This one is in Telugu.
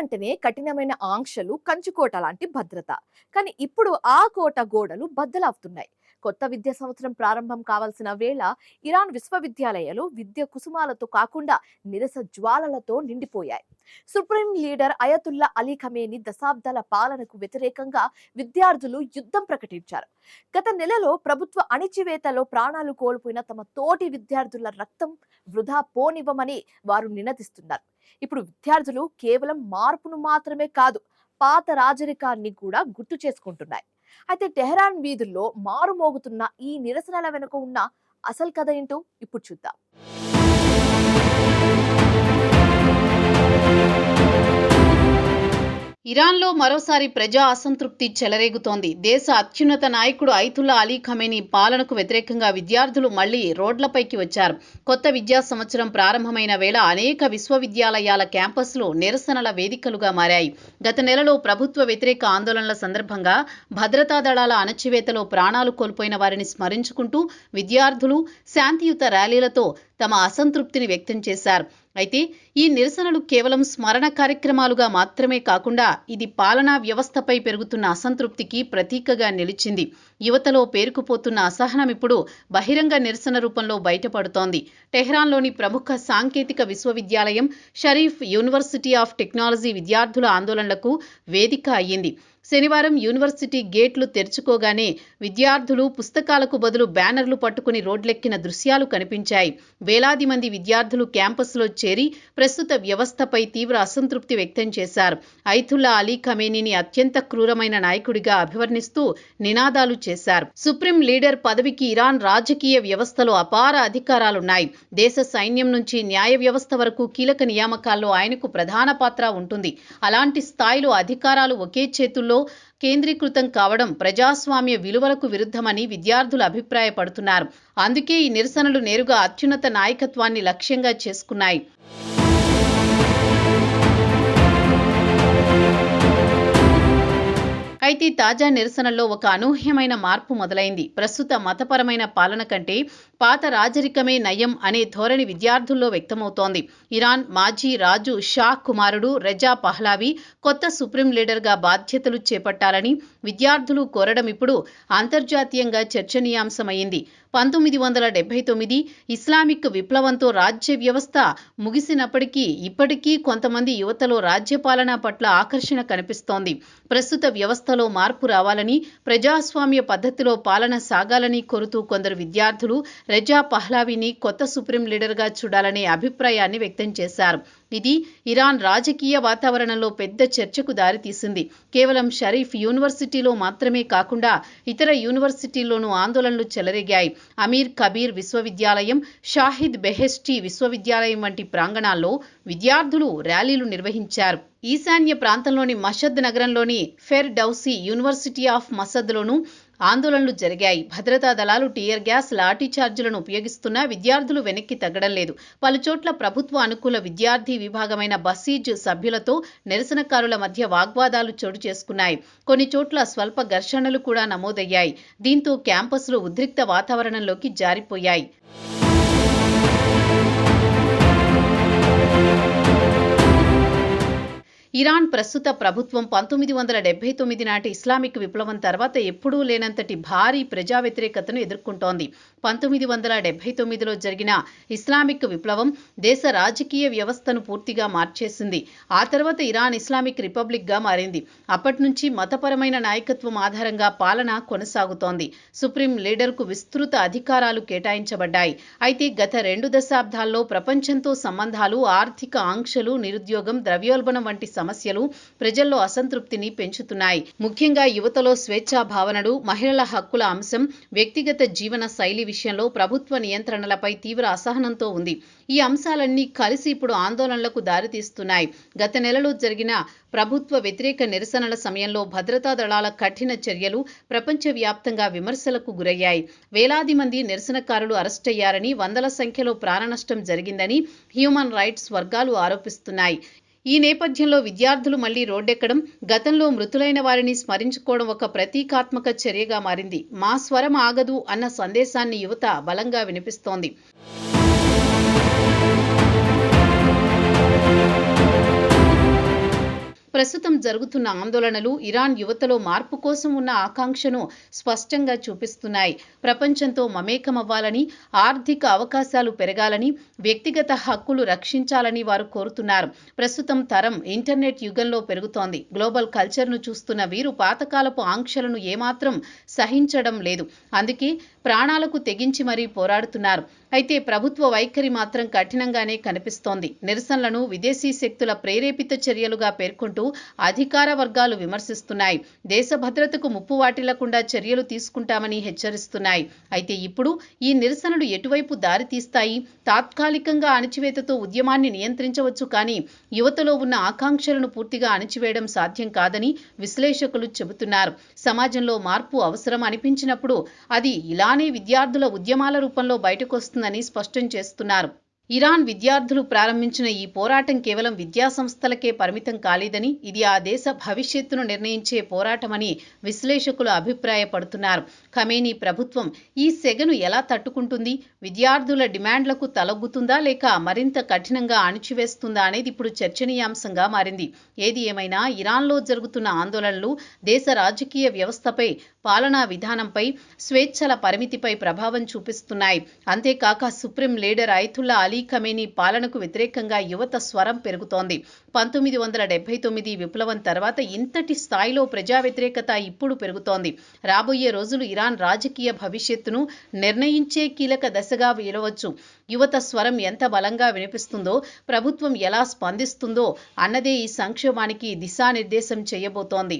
అంటేనే కఠినమైన ఆంక్షలు, కంచుకోట లాంటి భద్రత. కానీ ఇప్పుడు ఆ కోట గోడలు బద్దలవుతున్నాయి. కొత్త విద్యా సంవత్సరం ప్రారంభం కావాల్సిన వేళ ఇరాన్ విశ్వవిద్యాలయాలు విద్య కుసుమాలతో కాకుండా నిరస జ్వాలలతో నిండిపోయాయి. Supreme leader Ayatollah Ali Khamenei దశాబ్దాల పాలనకు వ్యతిరేకంగా విద్యార్థులు యుద్ధం ప్రకటించారు. గత నెలలో ప్రభుత్వ అణిచివేతలో ప్రాణాలు కోల్పోయిన తమ తోటి విద్యార్థుల రక్తం వృధా పోనివ్వమని వారు నినదిస్తున్నారు. ఇప్పుడు విద్యార్థులు కేవలం మార్పును మాత్రమే కాదు, పాత రాజరికాన్ని కూడా గుర్తు చేసుకుంటున్నాయి. అయితే టెహరాన్ వీధుల్లో మారుమోగుతున్న ఈ నిరసనల వెనుక ఉన్న అసలు కథ ఏంటో ఇప్పుడు చూద్దాం. ఇరాన్లో మరోసారి ప్రజా అసంతృప్తి చెలరేగుతోంది. దేశ అత్యున్నత నాయకుడు అయతుల్లా అలీ ఖమేనీ పాలనకు వ్యతిరేకంగా విద్యార్థులు మళ్లీ రోడ్లపైకి వచ్చారు. కొత్త విద్యా సంవత్సరం ప్రారంభమైన వేళ అనేక విశ్వవిద్యాలయాల క్యాంపస్లు నిరసనల వేదికలుగా మారాయి. గత నెలలో ప్రభుత్వ వ్యతిరేక ఆందోళనల సందర్భంగా భద్రతా దళాల అణచివేతలో ప్రాణాలు కోల్పోయిన వారిని స్మరించుకుంటూ విద్యార్థులు శాంతియుత ర్యాలీలతో తమ అసంతృప్తిని వ్యక్తం చేశారు. అయితే ఈ నిరసనలు కేవలం స్మరణ కార్యక్రమాలుగా మాత్రమే కాకుండా ఇది పాలనా వ్యవస్థపై పెరుగుతున్న అసంతృప్తికి ప్రతీకగా నిలిచింది. యువతలో పేరుకుపోతున్న అసహనం ఇప్పుడు బహిరంగ నిరసన రూపంలో బయటపడుతోంది. టెహ్రాన్లోని ప్రముఖ సాంకేతిక విశ్వవిద్యాలయం షరీఫ్ యూనివర్సిటీ ఆఫ్ టెక్నాలజీ విద్యార్థుల ఆందోళనలకు వేదిక అయ్యింది. శనివారం యూనివర్సిటీ గేట్లు తెరుచుకోగానే విద్యార్థులు పుస్తకాలకు బదులు బ్యానర్లు పట్టుకుని రోడ్లెక్కిన దృశ్యాలు కనిపించాయి. వేలాది మంది విద్యార్థులు క్యాంపస్లో చేరి ప్రస్తుత వ్యవస్థపై తీవ్ర అసంతృప్తి వ్యక్తం చేశారు. అయతుల్లా అలీ ఖమేనీని అత్యంత క్రూరమైన నాయకుడిగా అభివర్ణిస్తూ నినాదాలు చేశారు. సుప్రీం లీడర్ పదవికి ఇరాన్ రాజకీయ వ్యవస్థలో అపార అధికారాలున్నాయి. దేశ సైన్యం నుంచి న్యాయ వ్యవస్థ వరకు కీలక నియామకాల్లో ఆయనకు ప్రధాన పాత్ర ఉంటుంది. అలాంటి స్థాయిలో అధికారాలు ఒకే చేతుల్లో కేంద్రీకృతం కావడం ప్రజాస్వామ్య విలువలకు విరుద్ధమని విద్యార్థులు అభిప్రాయపడుతున్నారు. అందుకే ఈ నిరసనలు నేరుగా అత్యున్నత నాయకత్వాన్ని లక్ష్యంగా చేసుకున్నాయి. అయితే తాజా నిరసనల్లో ఒక అనూహ్యమైన మార్పు మొదలైంది. ప్రస్తుత మతపరమైన పాలన కంటే పాత రాజరికమే నయం అనే ధోరణి విద్యార్థుల్లో వ్యక్తమవుతోంది. ఇరాన్ మాజీ రాజు షా కుమారుడు రెజా పహ్లావి కొత్త సుప్రీం లీడర్గా బాధ్యతలు చేపట్టాలని విద్యార్థులు కోరడం ఇప్పుడు అంతర్జాతీయంగా చర్చనీయాంశమైంది. 1979 ఇస్లామిక్ విప్లవంతో రాజ్య వ్యవస్థ ముగిసినప్పటికీ ఇప్పటికీ కొంతమంది యువతలో రాజ్యపాలన పట్ల ఆకర్షణ కనిపిస్తోంది. ప్రస్తుత వ్యవస్థలో మార్పు రావాలని, ప్రజాస్వామ్య పద్ధతిలో పాలన సాగాలని కోరుతూ కొందరు విద్యార్థులు రెజా పహ్లావీని కొత్త సుప్రీం లీడర్గా చూడాలనే అభిప్రాయాన్ని వ్యక్తం చేశారు. ఇది ఇరాన్ రాజకీయ వాతావరణంలో పెద్ద చర్చకు దారితీసింది. కేవలం షరీఫ్ యూనివర్సిటీలో మాత్రమే కాకుండా ఇతర యూనివర్సిటీల్లోనూ ఆందోళనలు చెలరేగాయి. అమీర్ కబీర్ విశ్వవిద్యాలయం, షాహిద్ బెహెస్టీ విశ్వవిద్యాలయం వంటి ప్రాంగణాల్లో విద్యార్థులు ర్యాలీలు నిర్వహించారు. ఈశాన్య ప్రాంతంలోని మషద్ నగరంలోని ఫెర్ డౌసీ యూనివర్సిటీ ఆఫ్ మసద్లోనూ ఆందోళనలు జరిగాయి. భద్రతా దళాలు టియర్ గ్యాస్, లాఠీ చార్జీలను ఉపయోగిస్తున్నా విద్యార్థులు వెనక్కి తగ్గడం లేదు. పలుచోట్ల ప్రభుత్వ అనుకూల విద్యార్థి విభాగమైన బసీజ్ సభ్యులతో నిరసనకారుల మధ్య వాగ్వాదాలు చోటు చేసుకున్నాయి. కొన్ని చోట్ల స్వల్ప ఘర్షణలు కూడా నమోదయ్యాయి. దీంతో క్యాంపస్లు ఉద్రిక్త వాతావరణంలోకి జారిపోయాయి. ఇరాన్ ప్రస్తుత ప్రభుత్వం 1979 నాటి ఇస్లామిక్ విప్లవం తర్వాత ఎప్పుడూ లేనంతటి భారీ ప్రజా వ్యతిరేకతను ఎదుర్కొంటోంది. 1979లో జరిగిన ఇస్లామిక్ విప్లవం దేశ రాజకీయ వ్యవస్థను పూర్తిగా మార్చేసింది. ఆ తర్వాత ఇరాన్ ఇస్లామిక్ రిపబ్లిక్గా మారింది. అప్పటి నుంచి మతపరమైన నాయకత్వం ఆధారంగా పాలన కొనసాగుతోంది. సుప్రీం లీడర్కు విస్తృత అధికారాలు కేటాయించబడ్డాయి. అయితే గత 2 దశాబ్దాల్లో ప్రపంచంతో సంబంధాలు, ఆర్థిక ఆంక్షలు, నిరుద్యోగం, ద్రవ్యోల్బణం వంటి సమస్యలు ప్రజల్లో అసంతృప్తిని పెంచుతున్నాయి. ముఖ్యంగా యువతలో స్వేచ్ఛా భావనలు, మహిళల హక్కుల అంశం, వ్యక్తిగత జీవన శైలి విషయంలో ప్రభుత్వ నియంత్రణలపై తీవ్ర అసహనంతో ఉంది. ఈ అంశాలన్నీ కలిసి ఇప్పుడు ఆందోళనలకు దారితీస్తున్నాయి. గత నెలలో జరిగిన ప్రభుత్వ వ్యతిరేక నిరసనల సమయంలో భద్రతా దళాల కఠిన చర్యలు ప్రపంచవ్యాప్తంగా విమర్శలకు గురయ్యాయి. వేలాది మంది నిరసనకారులు అరెస్టయ్యారని, వందల సంఖ్యలో ప్రాణనష్టం జరిగిందని హ్యూమన్ రైట్స్ వర్గాలు ఆరోపిస్తున్నాయి. ఈ నేపథ్యంలో విద్యార్థులు మళ్లీ రోడ్డెక్కడం, గతంలో మృతులైన వారిని స్మరించుకోవడం ఒక ప్రతీకాత్మక చర్యగా మారింది. మా స్వరం ఆగదు అన్న సందేశాన్ని యువత బలంగా వినిపిస్తోంది. ప్రస్తుతం జరుగుతున్న ఆందోళనలు ఇరాన్ యువతలో మార్పు కోసం ఉన్న ఆకాంక్షను స్పష్టంగా చూపిస్తున్నాయి. ప్రపంచంతో మమేకమవ్వాలని, ఆర్థిక అవకాశాలు పెరగాలని, వ్యక్తిగత హక్కులు రక్షించాలని వారు కోరుతున్నారు. ప్రస్తుతం తరం ఇంటర్నెట్ యుగంలో పెరుగుతోంది. గ్లోబల్ కల్చర్ను చూస్తున్న వీరు పాతకాలపు ఆంక్షలను ఏమాత్రం సహించడం లేదు. అందుకే ప్రాణాలకు తెగించి మరీ పోరాడుతున్నారు. అయితే ప్రభుత్వ వైఖరి మాత్రం కఠినంగానే కనిపిస్తోంది. నిరసనలను విదేశీ శక్తుల ప్రేరేపిత చర్యలుగా పేర్కొంటూ అధికార వర్గాలు విమర్శిస్తున్నాయి. దేశ భద్రతకు ముప్పు వాటిల్లకుండా చర్యలు తీసుకుంటామని హెచ్చరిస్తున్నాయి. అయితే ఇప్పుడు ఈ నిరసనలు ఎటువైపు దారితీస్తాయి? తాత్కాలికంగా అణచివేతతో ఉద్యమాన్ని నియంత్రించవచ్చు, కానీ యువతలో ఉన్న ఆకాంక్షలను పూర్తిగా అణచివేయడం సాధ్యం కాదని విశ్లేషకులు చెబుతున్నారు. సమాజంలో మార్పు అవసరం అనిపించినప్పుడు అది ఇలానే విద్యార్థుల ఉద్యమాల రూపంలో బయటకొస్తుందని స్పష్టం చేస్తున్నారు. ఇరాన్ విద్యార్థులు ప్రారంభించిన ఈ పోరాటం కేవలం విద్యా సంస్థలకే పరిమితం కాలేదని, ఇది ఆ దేశ భవిష్యత్తును నిర్ణయించే పోరాటమని విశ్లేషకులు అభిప్రాయపడుతున్నారు. ఖమేనీ ప్రభుత్వం ఈ సెగను ఎలా తట్టుకుంటుంది? విద్యార్థుల డిమాండ్లకు తలొగ్గుతుందా, లేక మరింత కఠినంగా అణిచివేస్తుందా అనేది ఇప్పుడు చర్చనీయాంశంగా మారింది. ఏది ఏమైనా ఇరాన్లో జరుగుతున్న ఆందోళనలు దేశ రాజకీయ వ్యవస్థపై, పాలనా విధానంపై, స్వేచ్ఛల పరిమితిపై ప్రభావం చూపిస్తున్నాయి. అంతేకాక supreme leader Ayatollah Ali Khamenei పాలనకు వ్యతిరేకంగా యువత స్వరం పెరుగుతోంది. 1979 విప్లవం తర్వాత ఇంతటి స్థాయిలో ప్రజా వ్యతిరేకత ఇప్పుడు పెరుగుతోంది. రాబోయే రోజులు ఇరాన్ రాజకీయ భవిష్యత్తును నిర్ణయించే కీలక దశగా నిలవచ్చు. యువత స్వరం ఎంత బలంగా వినిపిస్తుందో, ప్రభుత్వం ఎలా స్పందిస్తుందో అన్నదే ఈ సంక్షోభానికి దిశానిర్దేశం చేయబోతోంది.